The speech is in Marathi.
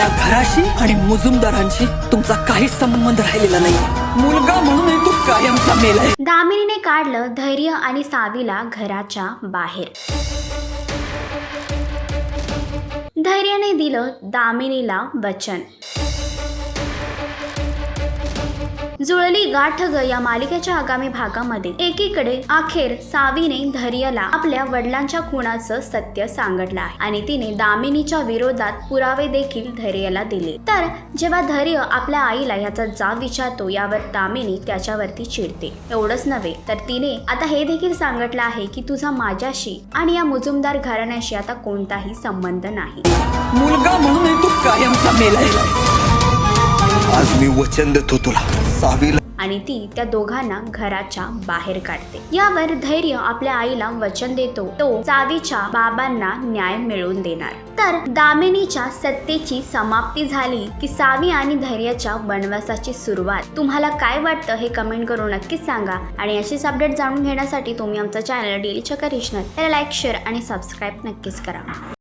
या घराशी आणि मुजुमदारांशी तुमचा काहीच संबंध राहिलेला नाही. मुलगा म्हणून तू कायमचा मेलाय. दामिनीने काढलं धैर्य आणि सावीला घराच्या बाहेर. धैर्याने दिलं दामिनीला वचन. जुळली गाठ ग या मालिकेच्या आगामी भागामध्ये एकीकडे अखेर सावीने धैर्यला आपल्या वडिलांच्या खुनाचं सत्य सांगितलं आहे आणि तिने दामिनीच्या विरोधात पुरावे देखील धैर्याला दिले. तर जेव्हा धैर्य आपल्या आईला याचा जाब विचारतो यावर दामिनी त्याच्यावरती चिडते. एवढंच नव्हे तर तिने आता हे देखील सांगितलं आहे की तुझा माझ्याशी आणि या मुजुमदार घराण्याशी आता कोणताही संबंध नाही. मुलगा म्हणून तू कायमचा मेलाय. आज मी वचन देतो तुला सावीला. आणि ती त्या दोघांना घराच्या बाहेर काढते. यावर धैर्य आपल्या आईला वचन देतो तो सावीच्या बाबांना न्याय मिळवून देणार. तर दामिनीच्या सत्तेची समाप्ती झाली की सावी आणि धैर्याच्या वनवासाची सुरुवात. तुम्हाला काय वाटतं हे कमेंट करून नक्कीच सांगा. आणि अशीच अपडेट जाणून घेण्यासाठी तुम्ही आमचा चॅनल डेली चक्कर त्याला लाईक, शेअर आणि सबस्क्राईब नक्कीच करा.